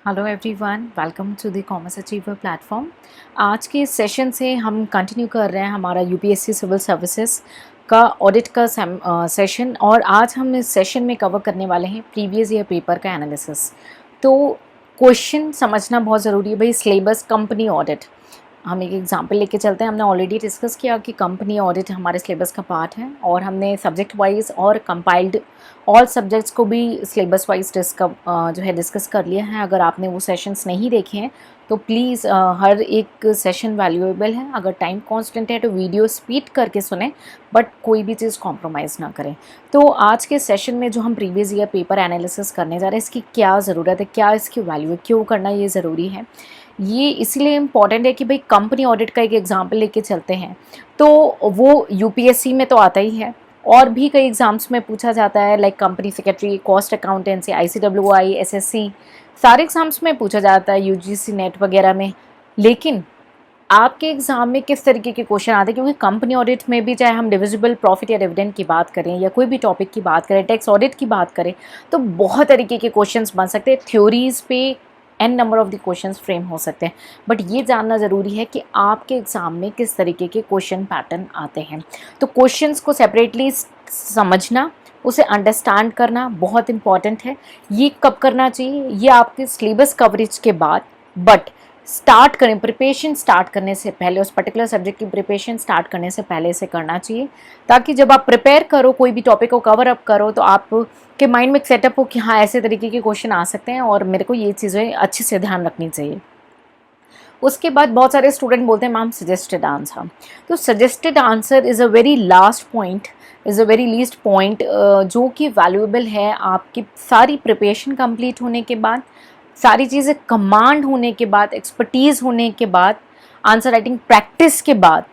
Hello everyone, welcome to the commerce achiever platform. आज के इस सेशन से हम कंटिन्यू कर रहे हैं हमारा यूपीएससी सिविल सर्विसेज का ऑडिट का सेशन। और आज हम इस सेशन में कवर करने वाले हैं प्रीवियस ईयर पेपर का एनालिसिस। तो क्वेश्चन समझना बहुत ज़रूरी है भाई। सिलेबस कंपनी ऑडिट, हम एक एग्जांपल लेके चलते हैं। हमने ऑलरेडी डिस्कस किया कि कंपनी ऑडिट हमारे सिलेबस का पार्ट है और हमने सब्जेक्ट वाइज और कंपाइल्ड ऑल सब्जेक्ट्स को भी सिलेबस वाइज डिस्कस कर लिया है। अगर आपने वो सेशंस नहीं देखे हैं तो प्लीज़ हर एक सेशन वैल्यूएबल है। अगर टाइम कांस्टेंट है तो वीडियो स्पीड करके सुने, बट कोई भी चीज़ कॉम्प्रोमाइज़ ना करें। तो आज के सेशन में जो हम प्रीवियस ईयर पेपर एनालिसिस करने जा रहे हैं, इसकी क्या ज़रूरत है, क्या इसकी वैल्यू है, क्यों करना ये ज़रूरी है, ये इसलिए इम्पॉर्टेंट है कि भाई कंपनी ऑडिट का एक एग्जाम्पल लेके चलते हैं तो वो यूपीएससी में तो आता ही है और भी कई एग्ज़ाम्स में पूछा जाता है, like company secretary, cost accountancy, ICWAI, SSC, सारे एग्ज़ाम्स में पूछा जाता है, यूजीसी नेट वगैरह में। लेकिन आपके एग्ज़ाम में किस तरीके के क्वेश्चन आते हैं, क्योंकि कंपनी ऑडिट में भी चाहे हम डिविजिबल प्रॉफिट या डिविडेंड की बात करें या कोई भी टॉपिक की बात करें, टैक्स ऑडिट की बात करें, तो बहुत तरीके के क्वेश्चंस बन सकते हैं। थ्योरीज पे n number of the questions frame हो सकते हैं, बट ये जानना ज़रूरी है कि आपके एग्ज़ाम में किस तरीके के क्वेश्चन पैटर्न आते हैं। तो क्वेश्चंस को सेपरेटली समझना, उसे अंडरस्टैंड करना बहुत इंपॉर्टेंट है। ये कब करना चाहिए? ये आपके सिलेबस कवरेज के बाद, बट स्टार्ट करें, प्रिपरेशन स्टार्ट करने से पहले, उस पर्टिकुलर सब्जेक्ट की प्रिपरेशन स्टार्ट करने से पहले इसे करना चाहिए, ताकि जब आप प्रिपेयर करो, कोई भी टॉपिक को कवर अप करो, तो आप के माइंड में एक सेटअप हो कि हाँ ऐसे तरीके के क्वेश्चन आ सकते हैं और मेरे को ये चीज़ें अच्छे से ध्यान रखनी चाहिए। उसके बाद बहुत सारे स्टूडेंट बोलते हैं मैम सजेस्टेड आंसर। तो suggested answer is a very last point, is a very least point, जो कि वैल्यूएबल है आपकी सारी प्रिपरेशन कंप्लीट होने के बाद, सारी चीज़ें कमांड होने के बाद, एक्सपर्टीज़ होने के बाद, आंसर राइटिंग प्रैक्टिस के बाद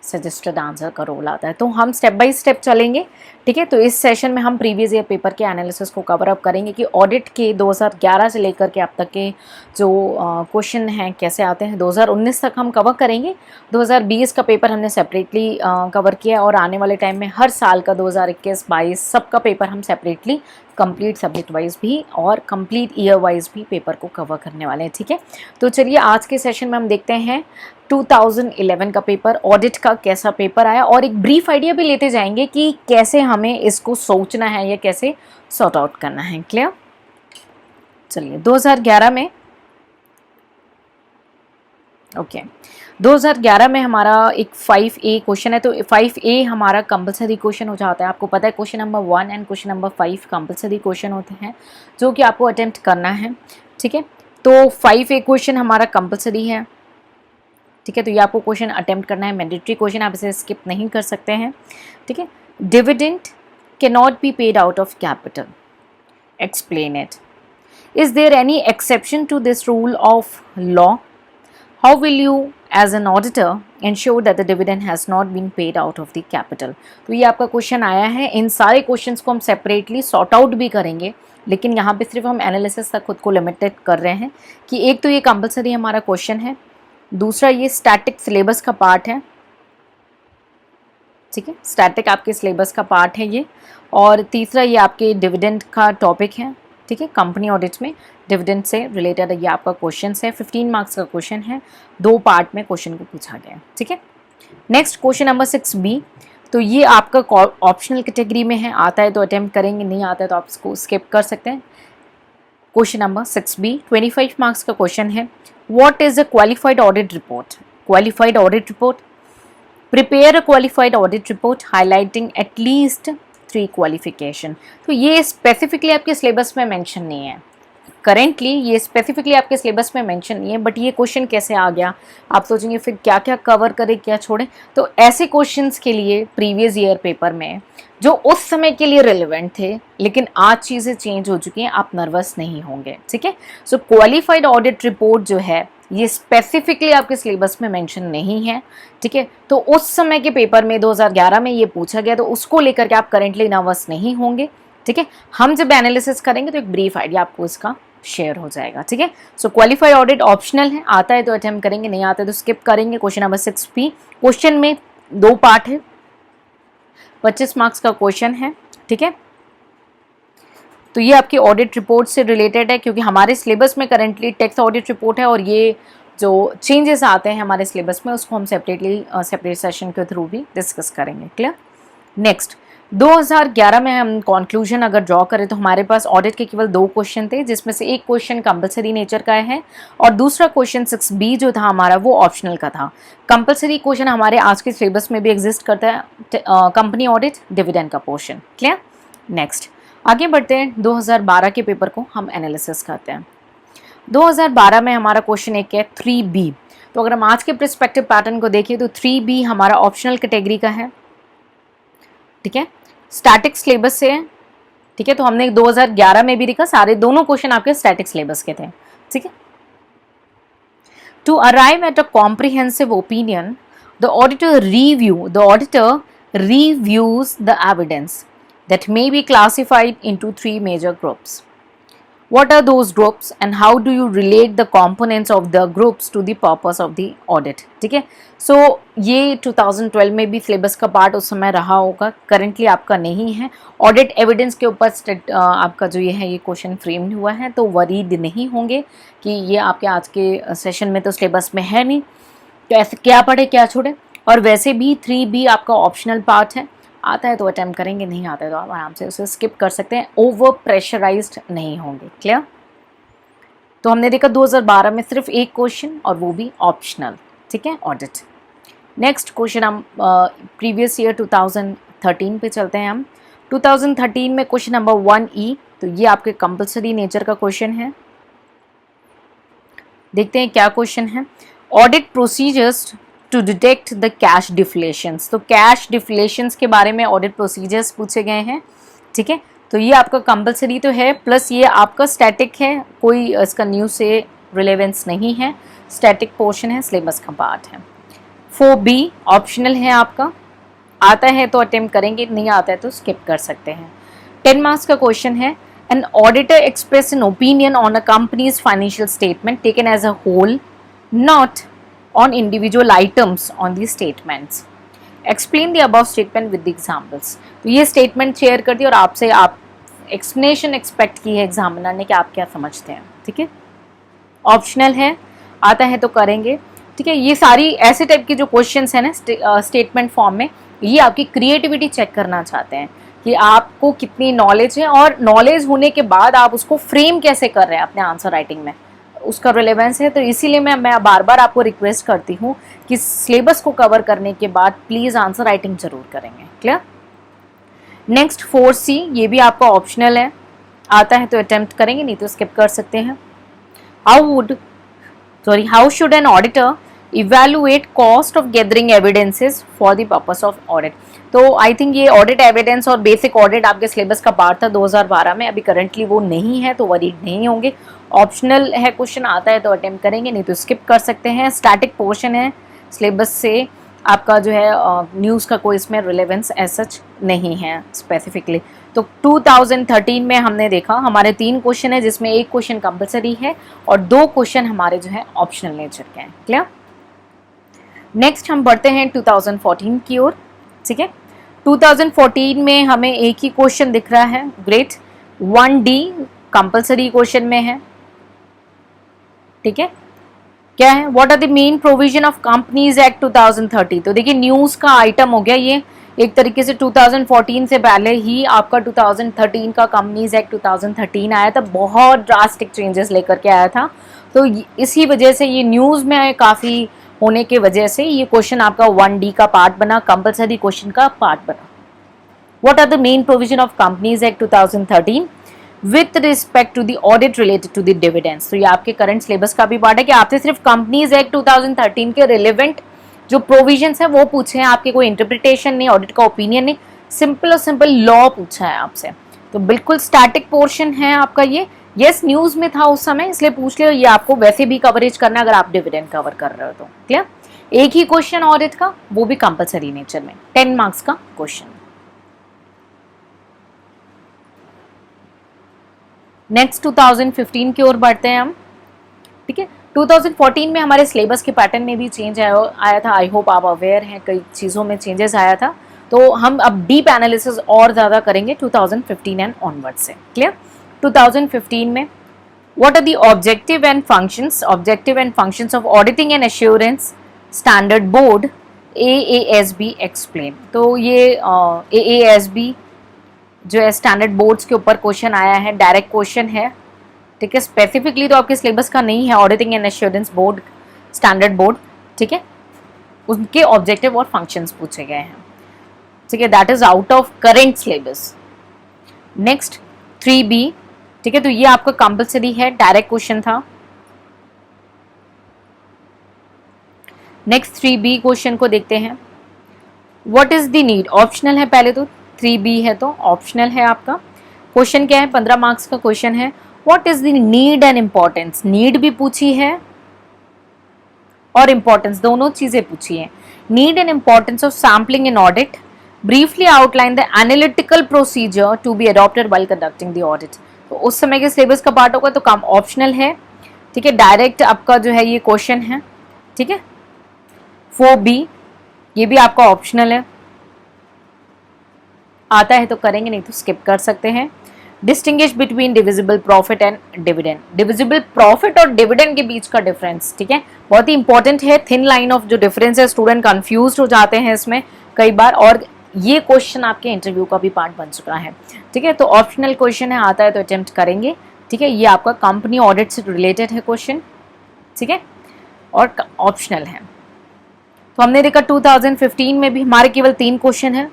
सजेस्टेड आंसर का रोल आता है। तो हम स्टेप बाय स्टेप चलेंगे, ठीक है। तो इस सेशन में हम प्रीवियस ईयर पेपर के एनालिसिस को कवर अप करेंगे कि ऑडिट के 2011 से लेकर के अब तक के जो क्वेश्चन हैं कैसे आते हैं। 2019 तक हम कवर करेंगे, 2020 का पेपर हमने सेपरेटली कवर किया और आने वाले टाइम में हर साल का 2021, 22 सबका पेपर हम सेपरेटली कंप्लीट सब्जेक्ट वाइज भी और कंप्लीट ईयर वाइज भी पेपर को कवर करने वाले हैं, ठीक है। तो चलिए आज के सेशन में हम देखते हैं 2011 का पेपर, ऑडिट का कैसा पेपर आया, और एक ब्रीफ आइडिया भी लेते जाएंगे कि कैसे हमें इसको सोचना है या कैसे सॉर्ट आउट करना है। क्लियर? चलिए 2011 में, ओके 2011 में हमारा एक 5A क्वेश्चन है। तो 5A हमारा कंपलसरी क्वेश्चन हो जाता है। आपको पता है question number 1 and question number 5 compulsory question होते हैं जो कि आपको अटेम्प्ट करना है, ठीक है। तो 5A क्वेश्चन हमारा कंपलसरी है, ठीक है। तो ये आपको क्वेश्चन अटेम्प्ट करना है, मैंडेटरी क्वेश्चन, आप इसे स्किप नहीं कर सकते हैं, ठीक है। Dividend can not be paid out of capital, explain it. Is there any exception to this rule of law? How will you as an auditor ensure that the dividend has not been paid out of the capital? तो ये आपका question आया है। इन सारे questions को हम separately sort out भी करेंगे, लेकिन यहाँ पे सिर्फ हम एनालिसिस तक खुद को लिमिटेड कर रहे हैं कि एक तो ये कंपलसरी हमारा क्वेश्चन है, दूसरा ये स्टैटिक सिलेबस का पार्ट है, ठीक है, स्टैटिक आपके सिलेबस का पार्ट है ये, और तीसरा ये आपके डिविडेंड का टॉपिक है, ठीक है। कंपनी ऑडिट में डिविडेंड से रिलेटेड ये आपका क्वेश्चन है, 15 मार्क्स का क्वेश्चन है, 2 पार्ट में क्वेश्चन को पूछा गया है, ठीक है। नेक्स्ट क्वेश्चन नंबर 6B, तो ये आपका ऑप्शनल कैटेगरी में है, आता है तो अटेम्प्ट करेंगे, नहीं आता है तो आप इसको स्किप कर सकते हैं। क्वेश्चन नंबर 6B 25 मार्क्स का क्वेश्चन है। What is a qualified audit report? Qualified audit report, prepare a qualified audit report highlighting at least 3 qualification. तो ये स्पेसिफिकली आपके सिलेबस में मेंशन नहीं है, करेंटली ये स्पेसिफिकली आपके सिलेबस में मेंशन नहीं है, बट ये क्वेश्चन कैसे आ गया? आप सोचेंगे फिर क्या क्या कवर करें, क्या छोड़ें। तो ऐसे क्वेश्चंस के लिए प्रीवियस ईयर पेपर में जो उस समय के लिए रिलेवेंट थे, लेकिन आज चीज़ें चेंज हो चुकी हैं, आप नर्वस नहीं होंगे, ठीक है। सो क्वालिफाइड ऑडिट रिपोर्ट जो है ये स्पेसिफिकली आपके सिलेबस में मेंशन नहीं है, ठीक है। तो उस समय के पेपर में 2011 में ये पूछा गया, तो उसको लेकर के आप करेंटली नर्वस नहीं होंगे, ठीक है। हम जब एनालिसिस करेंगे तो एक ब्रीफ आइडिया आपको इसका शेयर हो जाएगा, ठीक है। सो क्वालिफाइड ऑडिट ऑप्शनल है, आता है तो अटेम्प्ट करेंगे, नहीं आता है तो स्किप करेंगे। क्वेश्चन नंबर 6B, क्वेश्चन में 2 पार्ट है, 25 मार्क्स का क्वेश्चन है, ठीक है। तो ये आपकी ऑडिट रिपोर्ट से रिलेटेड है, क्योंकि हमारे सिलेबस में करेंटली टैक्स ऑडिट रिपोर्ट है और ये जो चेंजेस आते हैं हमारे सिलेबस में उसको हम सेपरेट सेशन के थ्रू भी डिस्कस करेंगे। क्लियर। नेक्स्ट 2011 में हम कंक्लूजन अगर ड्रॉ करें तो हमारे पास ऑडिट के केवल 2 क्वेश्चन थे, जिसमें से एक क्वेश्चन कंपलसरी नेचर का है और दूसरा क्वेश्चन 6B जो था हमारा वो ऑप्शनल का था। कंपलसरी क्वेश्चन हमारे आज के सिलेबस में भी एग्जिस्ट करता है, कंपनी ऑडिट, डिविडेंड का पोर्शन। क्लियर। नेक्स्ट आगे बढ़ते हैं, 2012 के पेपर को हम एनालिसिस करते हैं। 2012 में हमारा क्वेश्चन एक है 3B। तो अगर हम आज के प्रिस्पेक्टिव पैटर्न को देखें तो 3B हमारा ऑप्शनल कैटेगरी का है, ठीक है, स्टैटिक सिलेबस से है, ठीक है। तो हमने 2011 में भी देखा सारे दोनों क्वेश्चन आपके स्टैटिक सिलेबस के थे, ठीक है। To arrive at a comprehensive opinion the auditor reviews the evidence that may be classified into 3 major groups. What are those groups and how do you relate the components of the groups to the purpose of the audit? ठीक है। सो ये 2012 में भी syllabus का part उस समय रहा होगा, करंटली आपका नहीं है। ऑडिट एविडेंस के ऊपर आपका जो ये है ये क्वेश्चन फ्रेम्ड हुआ है, तो वरीड नहीं होंगे कि ये आपके आज के सेशन में तो सिलेबस में है नहीं, तो ऐसे क्या पढ़े क्या छोड़े। और वैसे भी 3B आपका ऑप्शनल पार्ट है, आता है तो अटेम्प्ट करेंगे, नहीं आता है तो आप आराम से उसे स्किप कर सकते हैं, ओवर प्रेशराइज्ड नहीं होंगे। क्लियर। तो हमने देखा 2012 में सिर्फ एक क्वेश्चन और वो भी ऑप्शनल, ठीक है, ऑडिट। नेक्स्ट क्वेश्चन हम प्रीवियस ईयर 2013 पे चलते हैं। हम 2013 में क्वेश्चन नंबर 1E, तो ये आपके कंपलसरी नेचर का क्वेश्चन है। देखते हैं क्या क्वेश्चन है। Audit procedures to detect the cash deflations. तो कैश डिफ्लेशंस के बारे में ऑडिट प्रोसीजर्स पूछे गए हैं, ठीक है। तो ये आपका कंपलसरी तो है, प्लस ये आपका स्टैटिक है, कोई इसका न्यूज़ से रिलेवेंस नहीं है, स्टैटिक पोर्शन है, सिलेबस का पार्ट है। 4B ऑप्शनल है आपका, आता है तो अटेम्प्ट करेंगे, नहीं आता है तो स्किप कर सकते हैं। 10 मार्क्स का क्वेश्चन है। An auditor express an opinion on a company's financial statement taken as a whole, not on individual items on the statements. Explain the above statement with the examples. तो ये statement share कर दी और आपसे आप explanation expect की है examiner ने कि आप क्या समझते हैं, ठीक है। ऑप्शनल है, आता है तो करेंगे, ठीक है। ये सारी ऐसे टाइप के जो क्वेश्चंस हैं ना स्टेटमेंट फॉर्म में, ये आपकी क्रिएटिविटी चेक करना चाहते हैं कि आपको कितनी नॉलेज है और नॉलेज होने के बाद आप उसको फ्रेम कैसे कर रहे हैं अपने आंसर राइटिंग में, उसका रिलेवेंस है। तो इसीलिए मैं बार बार आपको रिक्वेस्ट करती हूँ कि सिलेबस को कवर करने के बाद प्लीज़ आंसर राइटिंग जरूर करेंगे। क्लियर। नेक्स्ट 4C, ये भी आपका ऑप्शनल है, आता है तो अटेम्प्ट करेंगे, नहीं तो स्किप कर सकते हैं। How should an auditor evaluate cost of gathering evidences for the purpose of audit. तो आई थिंक ये ऑडिट एविडेंस और बेसिक ऑडिट आपके सिलेबस का पार्ट था 2012 में, अभी करंटली वो नहीं है तो वरीड नहीं होंगे। ऑप्शनल है क्वेश्चन, आता है तो अटेम्प्ट करेंगे, नहीं तो स्किप कर सकते हैं। स्टैटिक पोर्शन है सिलेबस से, आपका जो है न्यूज़ का कोई इसमें रिलेवेंस ऐसा सच नहीं है स्पेसिफिकली। तो 2013 में हमने देखा हमारे 3 क्वेश्चन है, जिसमें एक क्वेश्चन कंपलसरी है और 2 क्वेश्चन हमारे जो है ऑप्शनल नेचर के हैं। क्लियर। नेक्स्ट हम बढ़ते हैं 2014 की ओर, ठीक है। 2014 में हमें एक ही क्वेश्चन दिख रहा है, ग्रेट। 1D कंपलसरी क्वेश्चन में है, ठीक है। क्या है, what are the main provision of companies act 2030। तो देखिए न्यूज़ का आइटम हो गया ये, एक तरीके से 2014 से पहले ही आपका 2013 का कंपनीज एक्ट 2013 आया था, बहुत ड्रास्टिक चेंजेस लेकर के आया था। तो इसी वजह से ये न्यूज़ में काफ़ी होने की वजह से ये क्वेश्चन आपका 1D का पार्ट बना, कंपलसरी क्वेश्चन का पार्ट बना। What are the main provision of companies act 2013 with respect to the audit related to the dividends. तो ये आपके करंट सिलेबस का भी पार्ट है कि आपसे सिर्फ कंपनीज एक्ट 2013 के रिलेवेंट जो प्रोविजंस है वो पूछे हैं, आपके कोई इंटरप्रिटेशन नहीं, ऑडिट का ओपिनियन नहीं, सिंपल और सिंपल लॉ पूछा है आपसे। तो बिल्कुल स्टैटिक पोर्शन है आपका ये। यस न्यूज़ में था उस समय इसलिए पूछ लिया, ये आपको वैसे भी कवरेज करना अगर आप डिविडेंड कवर कर रहे हो तो। क्लियर। एक ही क्वेश्चन ऑडिट का, वो भी कंपलसरी नेचर में, 10 मार्क्स का क्वेश्चन। नेक्स्ट 2015 की ओर बढ़ते हैं हम, ठीक है। 2014 में हमारे सिलेबस के पैटर्न में भी चेंज आया था, आई होप आप अवेयर हैं, कई चीज़ों में चेंजेस आया था। तो हम अब डीप एनालिसिस और ज़्यादा करेंगे 2015 एंड ऑनवर्ड से। क्लियर। 2015 में, what are the objective and functions of auditing and assurance standard board AASB explain. तो ये AASB जो है स्टैंडर्ड बोर्ड्स के ऊपर क्वेश्चन आया है, डायरेक्ट क्वेश्चन है, ठीक है। स्पेसिफिकली तो आपके सिलेबस का नहीं है, auditing and assurance board standard board, ठीक है, उनके ऑब्जेक्टिव और फंक्शंस पूछे गए हैं, ठीक है। That is out of current syllabus. Next 3B, ठीक है, तो ये आपका कंपलसरी है, डायरेक्ट क्वेश्चन था। नेक्स्ट 3B क्वेश्चन को देखते हैं। What is the need, optional है, पहले तो 3B है तो ऑप्शनल है आपका। क्वेश्चन क्या है, 15 मार्क्स का क्वेश्चन है। What is the need and importance, need भी पूछी है और इंपॉर्टेंस, दोनों चीजें पूछी है। Need and importance of sampling in audit, briefly outline the analytical procedure to be adopted while conducting the audit. तो उस समय के सिलेबस का पार्ट होगा तो काम ऑप्शनल है, ठीक है। डायरेक्ट आपका जो है ये क्वेश्चन है, ठीक है। 4B ये भी आपका ऑप्शनल है, आता है तो करेंगे, नहीं तो स्किप कर सकते हैं। Distinguish between divisible profit and dividend, divisible profit और डिविडेंड के बीच का डिफरेंस, ठीक है, बहुत ही इंपॉर्टेंट है। थिन लाइन ऑफ जो डिफरेंस है, स्टूडेंट कंफ्यूज हो जाते हैं इसमें कई बार, और ये क्वेश्चन आपके इंटरव्यू का भी पार्ट बन चुका है, ठीक है। तो ऑप्शनल क्वेश्चन है, आता है तो अटेम्प्ट करेंगे, ठीक है। ये आपका कंपनी ऑडिट से रिलेटेड है क्वेश्चन, ठीक है, और ऑप्शनल है। तो हमने देखा 2015 में भी हमारे केवल 3 क्वेश्चन है,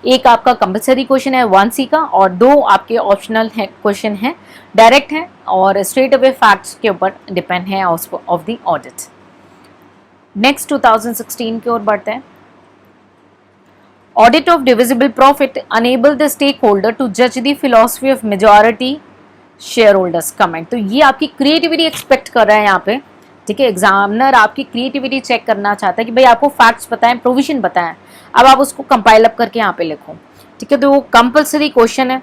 एक आपका कंपलसरी क्वेश्चन है 1C का, और 2 आपके ऑप्शनल है क्वेश्चन है, डायरेक्ट है और स्ट्रेट अवे फैक्ट्स के ऊपर डिपेंड है ऑफ द ऑडिट। नेक्स्ट 2016 की ओर बढ़ते हैं। Audit of divisible profit enable the stakeholder to जज the philosophy of majority shareholders comment. तो ये आपकी क्रिएटिविटी एक्सपेक्ट कर रहा है यहाँ पे, ठीक है। एग्जामिनर आपकी क्रिएटिविटी चेक करना चाहता है कि भाई आपको फैक्ट्स पता है, प्रोविजन पता है, अब आप उसको कंपाइल अप करके यहाँ पे लिखो, ठीक है। तो वो कंपलसरी क्वेश्चन है,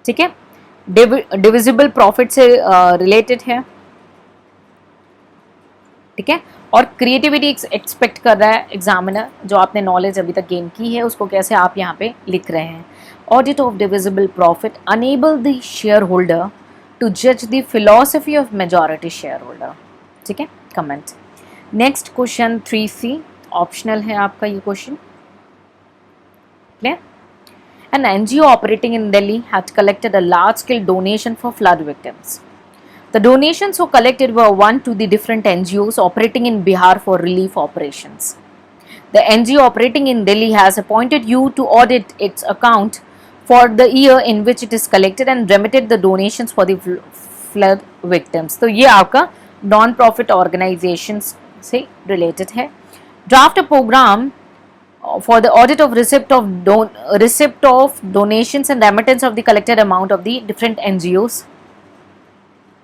ठीक है, डिविजिबल प्रॉफिट से रिलेटेड है, ठीक है, और क्रिएटिविटी एक्सपेक्ट कर रहा है एग्जामिनर, जो आपने नॉलेज अभी तक गेन की है उसको कैसे आप यहाँ पे लिख रहे हैं। Audit of divisible profit enable the shareholder to जज the philosophy of majority shareholder, ठीक है, comment. Next question 3C optional है आपका ये question, clear. An NGO operating in Delhi had collected a large-scale donation for flood victims. The donations were collected were one to the different NGOs operating in Bihar for relief operations. The NGO operating in Delhi has appointed you to audit its account for the year in which it is collected and remitted the donations for the flood victims. तो ये आपका non-profit organizations से related है। Draft a program for the audit of receipt of donations and remittance of the collected amount of the different NGOs,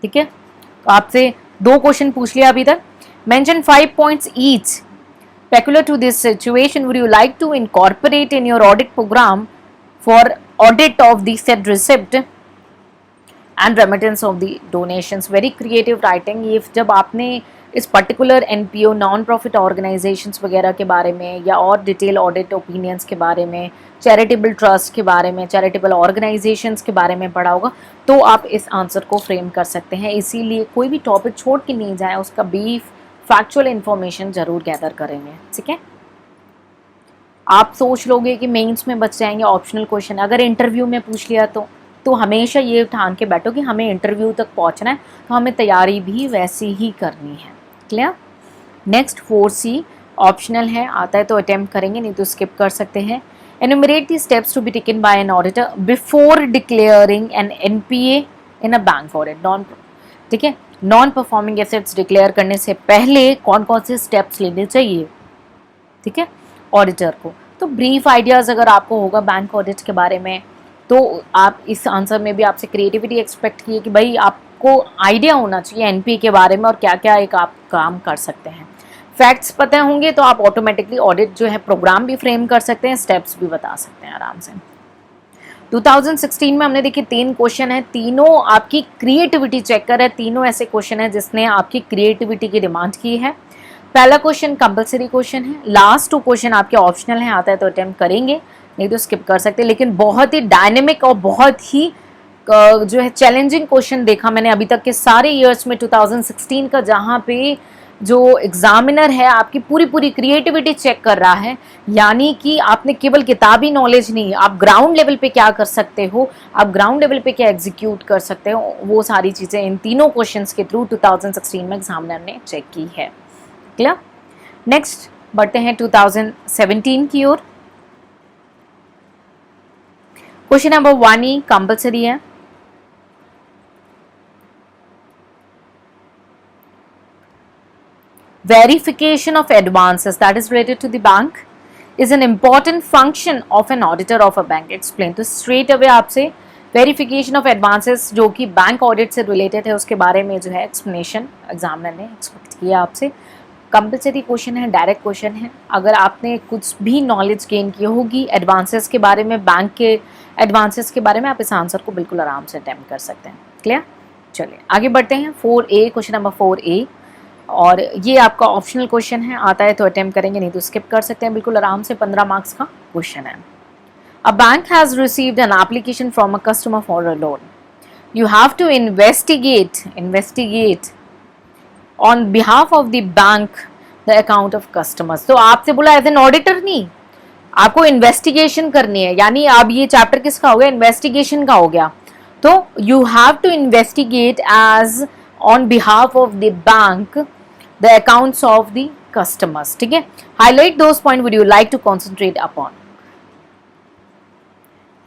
ठीक है। तो आपसे 2 question पूछ लिया अभी तक। Mention 5 points each peculiar to this situation would you like to incorporate in your audit program for audit of the said receipt and remittance of the donations। Very creative writing। ये जब आपने इस particular NPO non profit organisations वगैरह के बारे में या और डिटेल ऑडिट ओपिनियंस के बारे में, चैरिटेबल ट्रस्ट के बारे में, चैरिटेबल ऑर्गेनाइजेशंस के बारे में पढ़ा होगा, तो आप इस आंसर को फ्रेम कर सकते हैं। इसीलिए कोई भी टॉपिक छोड़ के नहीं जाए, उसका ब्रीफ फैक्चुअल इन्फॉर्मेशन जरूर गैदर करेंगे, ठीक है। आप सोच लोगे कि मेंस में बच जाएंगे ऑप्शनल क्वेश्चन, अगर इंटरव्यू में पूछ लिया तो हमेशा ये ठान के बैठो कि हमें इंटरव्यू तक पहुंचना है, तो हमें तैयारी भी वैसी ही करनी है, क्लियर। नेक्स्ट 4C ऑप्शनल है, आता है तो अटेम्प्ट करेंगे, नहीं तो स्किप कर सकते हैं। Enumerate the steps to be taken by an auditor before declaring an NPA in a bank audit. ठीक है, नॉन परफॉर्मिंग एसेट्स डिक्लेयर करने से पहले कौन कौन से स्टेप्स लेने चाहिए, ठीक है, ऑडिटर को। तो ब्रीफ आइडियाज़ अगर आपको होगा बैंक ऑडिट के बारे में, तो आप इस आंसर में भी आपसे क्रिएटिविटी एक्सपेक्ट किए कि भाई आपको आइडिया होना चाहिए NPA के बारे में और क्या क्या एक आप काम कर सकते हैं। फैक्ट्स पता होंगे तो आप ऑटोमेटिकली ऑडिट जो है प्रोग्राम भी फ्रेम कर सकते हैं, स्टेप्स भी बता सकते हैं आराम से। 2016 में हमने देखिए 3 क्वेश्चन है, तीनों आपकी क्रिएटिविटी चेक कर है, तीनों ऐसे क्वेश्चन है जिसने आपकी क्रिएटिविटी की डिमांड की है। पहला क्वेश्चन कंपलसरी क्वेश्चन है, लास्ट 2 क्वेश्चन आपके ऑप्शनल हैं, आता है तो अटेम्प्ट करेंगे, नहीं तो स्किप कर सकते। लेकिन बहुत ही डायनेमिक और बहुत ही जो है चैलेंजिंग क्वेश्चन देखा मैंने अभी तक के सारे ईयर्स में 2016 का, जहाँ पे जो एग्जामिनर है आपकी पूरी पूरी क्रिएटिविटी चेक कर रहा है। यानी कि आपने केवल किताबी नॉलेज नहीं, आप ग्राउंड लेवल पे क्या कर सकते हो, आप ग्राउंड लेवल पे क्या एग्जीक्यूट कर सकते हो, वो सारी चीज़ें इन तीनों क्वेश्चंस के थ्रू 2016 में एग्जामिनर ने चेक की है। क्लियर? नेक्स्ट बढ़ते हैं 2017 की ओर। क्वेश्चन नंबर 1 ही कंपल्सरी है। Verification of advances that is related to the bank is an important function of an auditor of a bank. Explain. तो straight away आपसे वेरिफिकेशन ऑफ एडवांसेस जो कि बैंक ऑडिट से related है उसके बारे में जो है एक्सप्लेनेशन एग्जामिनर ने एक्सपेक्ट किया आपसे। कंपल्सरी क्वेश्चन है, डायरेक्ट क्वेश्चन है। अगर आपने कुछ भी नॉलेज गेन की होगी एडवांसेस के बारे में, बैंक के एडवांसेस के बारे में, आप इस आंसर को बिल्कुल आराम से अटेम्प्ट कर सकते हैं। क्लियर? चलिए आगे बढ़ते हैं। 4A, क्वेश्चन नंबर 4A, और ये आपका ऑप्शनल क्वेश्चन है। आता है तो अटेम्प्ट करेंगे, नहीं तो स्किप कर सकते हैं। बिल्कुल आराम से 15 मार्क्स का क्वेश्चन है। A bank has received an application from a customer for a loan. You have to investigate on behalf of the bank the account of customers. तो आपसे बोला एज एन ऑडिटर नहीं, आपको इन्वेस्टिगेशन करनी है। यानी अब ये चैप्टर किसका हो गया? इन्वेस्टिगेशन का हो गया। तो you have to investigate as on behalf of the bank the accounts of the customers. ठीक है? Highlight those points would you like to concentrate upon.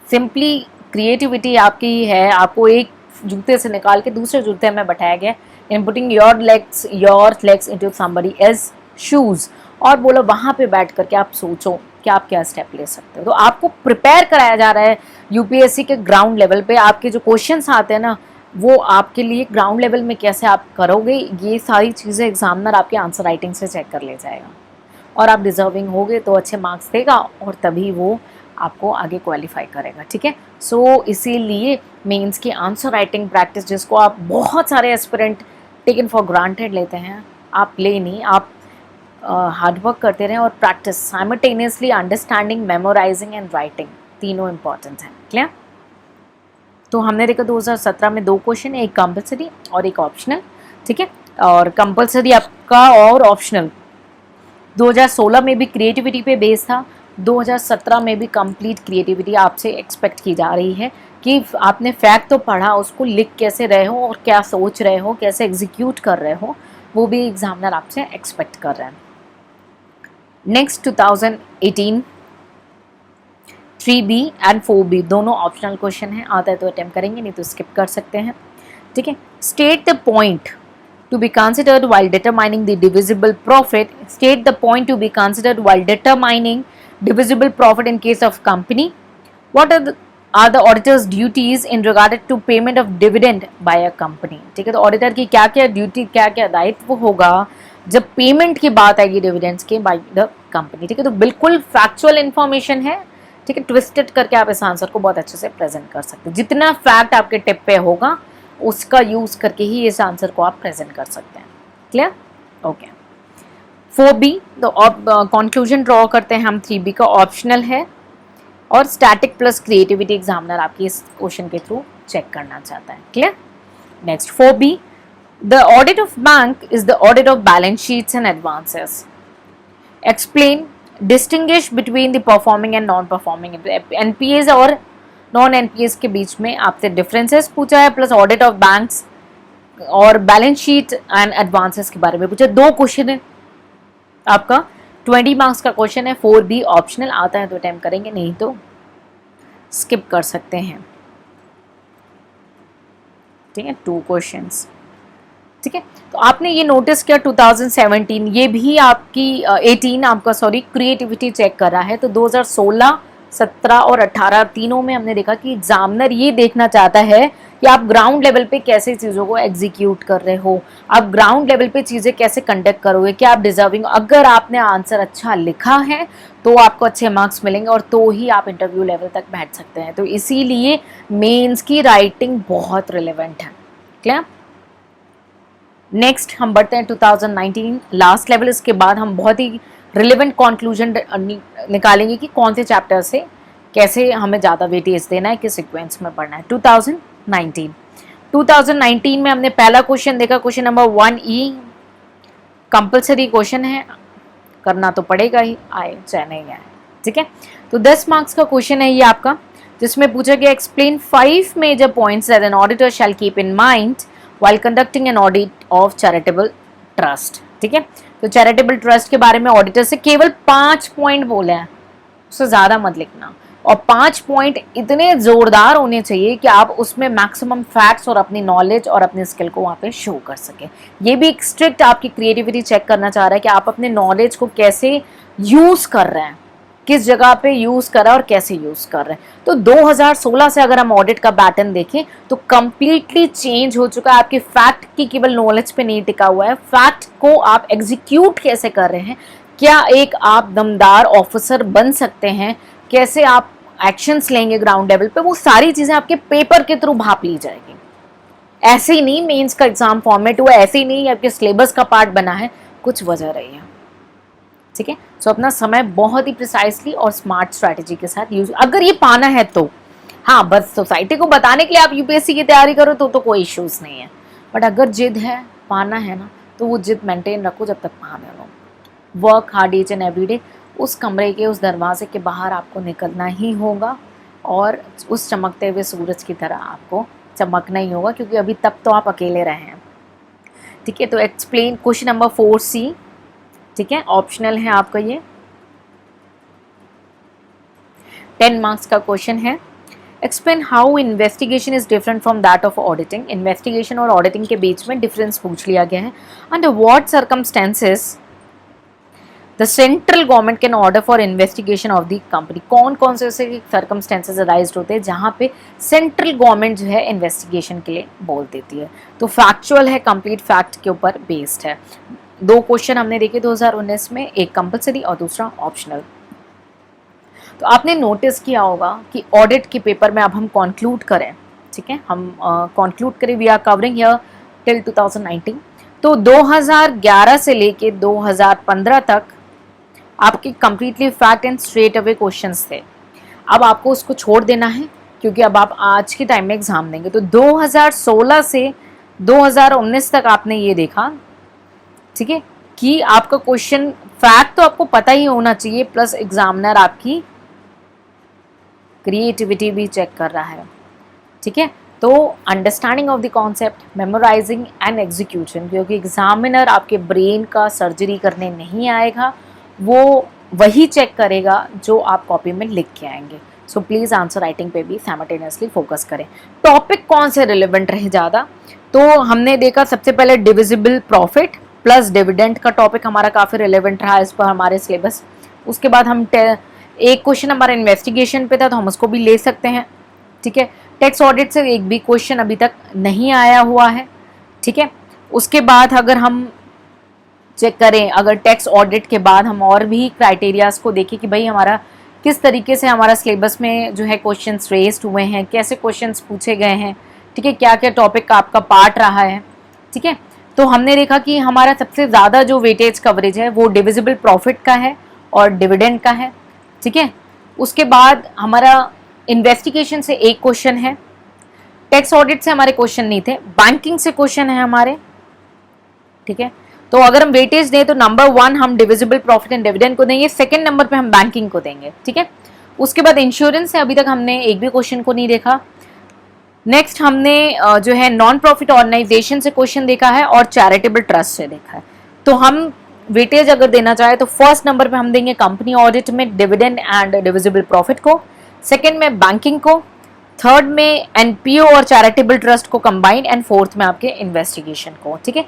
Simply creativity आपकी है, आपको एक जूते से निकाल के दूसरे जूते में बैठाया गया in putting your legs into somebody else's shoes, और बोलो वहाँ पे बैठ करके आप सोचो कि आप क्या स्टेप ले सकते हो। तो आपको प्रिपेयर कराया जा रहा है यूपीएससी के ग्राउंड लेवल पे। आपके जो क्वेश्चंस आते हैं ना, वो आपके लिए ग्राउंड लेवल में कैसे आप करोगे, ये सारी चीज़ें एग्जामिनर आपके आंसर राइटिंग से चेक कर ले जाएगा, और आप डिजर्विंग होगे तो अच्छे मार्क्स देगा और तभी वो आपको आगे क्वालिफाई करेगा। ठीक है? सो इसीलिए मेंस की आंसर राइटिंग प्रैक्टिस, जिसको आप बहुत सारे एस्पिरेंट टेकन फॉर ग्रांटेड लेते हैं, आप ले नहीं, आप हार्डवर्क करते रहें और practice simultaneously, understanding, memorising and writing, तीनों इंपॉर्टेंट हैं। क्लियर? तो हमने देखा 2017 में 2 क्वेश्चन, एक कंपलसरी और एक ऑप्शनल। ठीक है? और कंपलसरी आपका और ऑप्शनल 2016 में भी क्रिएटिविटी पे बेस था, 2017 में भी कंप्लीट क्रिएटिविटी आपसे एक्सपेक्ट की जा रही है कि आपने फैक्ट तो पढ़ा, उसको लिख कैसे रहे हो और क्या सोच रहे हो, कैसे एग्जीक्यूट कर रहे हो, वो भी एग्जामिनर आपसे एक्सपेक्ट कर रहे हैं। नेक्स्ट 2018 3B एंड 4B दोनों ऑप्शनल क्वेश्चन हैं। आता है तो अटेम्प्ट करेंगे, नहीं तो स्किप कर सकते हैं। ठीक है? State the point to be considered while determining the divisible profit. State the point to be considered while determining divisible profit in case of company. What are the auditor's duties in regard to payment of dividend by a company. ठीक है? तो auditor की क्या क्या duty, क्या क्या दायित्व होगा जब पेमेंट की बात आएगी डिविडेंड्स के बाय द कंपनी। ठीक है? तो बिल्कुल फैक्चुअल इन्फॉर्मेशन है। ठीक है? ट्विस्टेड करके आप इस आंसर को बहुत अच्छे से प्रेजेंट कर सकते हैं। जितना फैक्ट आपके टिप पे होगा उसका यूज करके ही इस आंसर को आप प्रेजेंट कर सकते हैं। क्लियर? ओके। 4B तो कंक्लूजन ड्रॉ करते हैं हम। 3B का ऑप्शनल है और स्टैटिक प्लस क्रिएटिविटी एग्जामिनर आपकी इस क्वेश्चन के थ्रू चेक करना चाहता है। Clear? Next 4B, the audit of bank is the audit of balance sheets and advances. Explain, distinguish between the performing and non performing. NPS और non NPS के बीच में आपसे डिफरेंसेस पूछा है, प्लस ऑडिट ऑफ बैंक्स और balance sheet and advances के बारे में पूछा। 2 क्वेश्चन है आपका, 20 मार्क्स का क्वेश्चन है। 4B optional. आता है तो अटेम्प्ट करेंगे, नहीं तो स्किप कर सकते हैं। ठीक है? 2 क्वेश्चंस। ठीक है? तो आपने ये नोटिस किया 2017 ये भी आपकी 18 आपका सॉरी क्रिएटिविटी चेक कर रहा है। तो 2016, 17 और 18 तीनों में हमने देखा कि एग्जामिनर ये देखना चाहता है कि आप ग्राउंड लेवल पे कैसे चीज़ों को एग्जीक्यूट कर रहे हो, आप ग्राउंड लेवल पे चीज़ें कैसे कंडक्ट करोगे, क्या आप डिजर्विंग। अगर आपने आंसर अच्छा लिखा है तो आपको अच्छे मार्क्स मिलेंगे और तो ही आप इंटरव्यू लेवल तक बैठ सकते हैं। तो इसीलिए मेंस की राइटिंग बहुत रिलेवेंट है। क्लियर? नेक्स्ट हम बढ़ते हैं 2019 लास्ट लेवल। इसके बाद हम बहुत ही रिलेवेंट कंक्लूजन निकालेंगे कि कौन से चैप्टर से कैसे हमें ज़्यादा वेटेज देना है, किस सीक्वेंस में पढ़ना है। 2019 में हमने पहला क्वेश्चन देखा, question number 1E compulsory question है, करना तो पड़ेगा ही, आए चाहे नहीं आए, ठीक है। तो 10 मार्क्स का क्वेश्चन है ये आपका, जिसमें पूछा गया explain 5 major points that an auditor shall keep in mind while conducting an audit of charitable trust, ठीक है। तो चैरिटेबल ट्रस्ट के बारे में ऑडिटर से केवल 5 पॉइंट बोले हैं, उससे ज़्यादा मत लिखना, और 5 पॉइंट इतने जोरदार होने चाहिए कि आप उसमें मैक्सिमम फैक्ट्स और अपनी नॉलेज और अपनी स्किल को वहाँ पे शो कर सके। ये भी एक स्ट्रिक्ट आपकी क्रिएटिविटी चेक करना चाह रहा है कि आप अपने नॉलेज को कैसे यूज़ कर रहे हैं, किस जगह पे यूज़ कर रहा है और कैसे यूज़ कर रहे हैं। तो 2016 से अगर हम ऑडिट का पैटर्न देखें तो कंप्लीटली चेंज हो चुका है। आपके फैक्ट की केवल नॉलेज पे नहीं टिका हुआ है, फैक्ट को आप एग्जीक्यूट कैसे कर रहे हैं, क्या एक आप दमदार ऑफिसर बन सकते हैं, कैसे आप एक्शंस लेंगे ग्राउंड लेवल पे, वो सारी चीज़ें आपके पेपर के थ्रू भाप ली जाएगी। ऐसे ही नहीं मेंस का एग्जाम फॉर्मेट हुआ, ऐसे ही नहीं आपके सिलेबस का पार्ट बना है, कुछ वजह रही है, ठीक है। सो अपना समय बहुत ही प्रिसाइसली और स्मार्ट स्ट्रैटेजी के साथ यूज, अगर ये पाना है तो हाँ, बस सोसाइटी को बताने के लिए आप यूपीएससी की तैयारी करो तो कोई इश्यूज नहीं है, बट अगर जिद है, पाना है ना, तो वो जिद मेंटेन रखो जब तक पाने लो। Work hard each and every day. उस कमरे के उस दरवाजे के बाहर आपको निकलना ही होगा और उस चमकते हुए सूरज की तरह आपको चमकना ही होगा, क्योंकि अभी तब तो आप अकेले रहे हैं, ठीक है। तो एक्सप्लेन क्वेश्चन नंबर 4C, ठीक है, ऑप्शनल है आपका ये, 10 मार्क्स का क्वेश्चन है। Explain how investigation is different from that of auditing. Investigation और ऑडिटिंग के बीच में डिफरेंस पूछ लिया गया है। Under what circumstances the central government can order for investigation of the company. कौन कौन से ऐसे सर्कमस्टेंसेस अराइज होते हैं जहाँ पे सेंट्रल गवर्नमेंट जो है इन्वेस्टिगेशन के लिए बोल देती है। तो फैक्चुअल है, कंप्लीट फैक्ट के ऊपर बेस्ड है। 2 क्वेश्चन हमने देखे 2019 में, एक कंपलसरी और दूसरा ऑप्शनल। तो आपने नोटिस किया होगा कि ऑडिट के पेपर में अब हम कंक्लूड करें, ठीक है, हम कंक्लूड करें, we are covering here till 2019। तो 2011 से लेके 2015 तक आपके completely fact and straight away questions थे। अब आपको उसको छोड़ देना है, क्योंकि अब आप आज के टाइम में एग्जाम देंगे। तो 2016 से 2019 तक आपने ये देखा, ठीक है, कि आपका क्वेश्चन फैक्ट तो आपको पता ही होना चाहिए, प्लस एग्जामिनर आपकी क्रिएटिविटी भी चेक कर रहा है, ठीक है। तो understanding of the concept, memorising and execution, क्योंकि एग्जामिनर आपके ब्रेन का सर्जरी करने नहीं आएगा, वो वही चेक करेगा जो आप कॉपी में लिख के आएंगे। सो प्लीज़ आंसर राइटिंग पे भी साइमल्टेनियसली फोकस करें। टॉपिक कौन से रिलेवेंट रहे ज़्यादा, तो हमने देखा सबसे पहले डिविजिबल प्रॉफिट प्लस डिविडेंड का टॉपिक हमारा काफ़ी रिलेवेंट रहा इस पर हमारे सिलेबस। उसके बाद हम एक क्वेश्चन हमारा इन्वेस्टिगेशन पे था, तो हम उसको भी ले सकते हैं, ठीक है। टैक्स ऑडिट से एक भी क्वेश्चन अभी तक नहीं आया हुआ है, ठीक है। उसके बाद अगर हम चेक करें, अगर टैक्स ऑडिट के बाद हम और भी क्राइटेरियाज को देखें कि भाई हमारा किस तरीके से हमारा सिलेबस में जो है क्वेश्चंस रेस्ड हुए हैं, कैसे क्वेश्चंस पूछे गए हैं, ठीक है, क्या क्या टॉपिक का आपका पार्ट रहा है, ठीक है। तो हमने देखा कि हमारा सबसे ज़्यादा जो वेटेज कवरेज है वो डिविजिबल प्रॉफिट का है और डिविडेंड का है, ठीक है। उसके बाद हमारा इन्वेस्टिगेशन से एक क्वेश्चन है, टैक्स ऑडिट से हमारे क्वेश्चन नहीं थे, बैंकिंग से क्वेश्चन है हमारे, ठीक है। तो अगर हम वेटेज दें तो नंबर 1 हम डिविजिबल प्रॉफिट एंड डिविडेंड को देंगे, सेकंड नंबर पे हम बैंकिंग को देंगे, ठीक है। उसके बाद इंश्योरेंस से अभी तक हमने एक भी क्वेश्चन को नहीं देखा। नेक्स्ट हमने जो है नॉन प्रॉफिट ऑर्गेनाइजेशन से क्वेश्चन देखा है और चैरिटेबल ट्रस्ट से देखा है। तो हम वेटेज अगर देना चाहे तो फर्स्ट नंबर पे हम देंगे कंपनी ऑडिट में डिविडेंड एंड डिविजिबल प्रॉफिट को, सेकंड में बैंकिंग को, थर्ड में एनपीओ और चैरिटेबल ट्रस्ट को कंबाइन, एंड फोर्थ में आपके इन्वेस्टिगेशन को, ठीक है।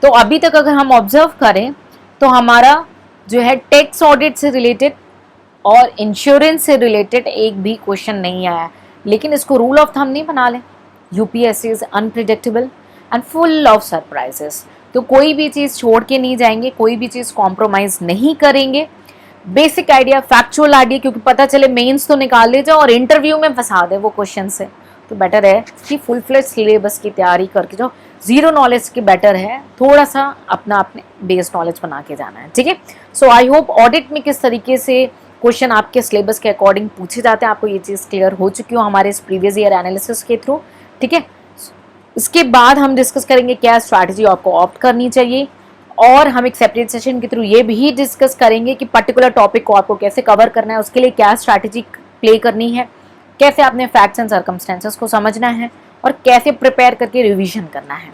तो अभी तक अगर हम ऑब्जर्व करें तो हमारा जो है टैक्स ऑडिट से रिलेटेड और इंश्योरेंस से रिलेटेड एक भी क्वेश्चन नहीं आया, लेकिन इसको रूल ऑफ थंब नहीं बना लें, UPSC is unpredictable and full of surprises. तो कोई भी चीज़ छोड़ के नहीं जाएंगे, कोई भी चीज़ कॉम्प्रोमाइज़ नहीं करेंगे। बेसिक आइडिया, फैक्चुअल आइडिया, क्योंकि पता चले मेंस तो निकाल ले जाओ और इंटरव्यू में फंसा दे वो क्वेश्चन से, तो बेटर है कि फुल फ्लेज सिलेबस की तैयारी करके जाओ। जीरो नॉलेज के बेटर है थोड़ा सा अपने बेस नॉलेज बना के जाना है, ठीक है। सो आई होप ऑडिट में किस तरीके से क्वेश्चन आपके सिलेबस के अकॉर्डिंग पूछे जाते हैं, आपको ये चीज़ क्लियर हो चुकी हो हमारे इस प्रीवियस ईयर एनालिसिस के थ्रू, ठीक है। इसके बाद हम डिस्कस करेंगे क्या स्ट्रैटेजी आपको ऑप्ट करनी चाहिए, और हम एक सेपरेट सेशन के थ्रू ये भी डिस्कस करेंगे कि पर्टिकुलर टॉपिक को आपको कैसे कवर करना है, उसके लिए क्या स्ट्रैटेजी प्ले करनी है, कैसे आपने फैक्ट्स एंड सर्कमस्टेंसेस को समझना है और कैसे प्रिपेयर करके रिवीजन करना है,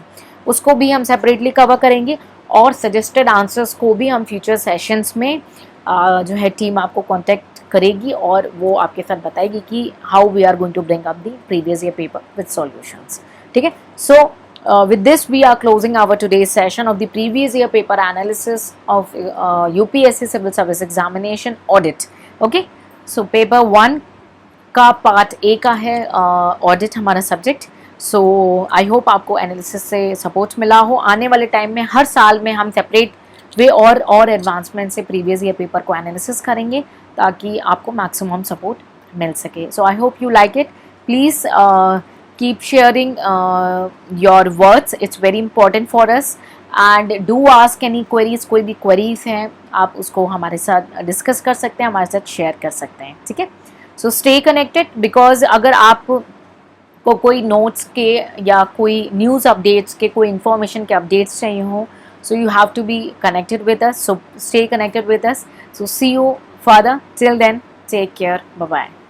उसको भी हम सेपरेटली कवर करेंगे। और सजेस्टेड आंसर्स को भी हम फ्यूचर सेशंस में जो है टीम आपको कांटेक्ट करेगी और वो आपके साथ बताएगी कि how we are going to bring up the previous year paper with solutions, ठीक है। सो with this we are closing our today's session of the previous year paper analysis of UPSC Civil Service Examination Audit. Okay, so paper 1 का part A का है audit हमारा subject. So I hope आपको analysis से support मिला हो। आने वाले टाइम में हर साल में हम सेपरेट वे और एडवांसमेंट से प्रीवियस ईयर पेपर को एनालिसिस करेंगे ताकि आपको मैक्सिमम सपोर्ट मिल सके। So I hope you like it. Please keep sharing your words, it's very important for us, and do ask any queries, कोई भी queries हैं आप उसको हमारे साथ डिस्कस कर सकते हैं, हमारे साथ शेयर कर सकते हैं, ठीक है। सो स्टे कनेक्टेड, बिकॉज अगर आप को कोई नोट्स के या कोई न्यूज़ अपडेट्स के, कोई इन्फॉर्मेशन के अपडेट्स चाहिए हो, so you have to be connected with us, so stay connected with us, so see you further, till then take care, bye bye.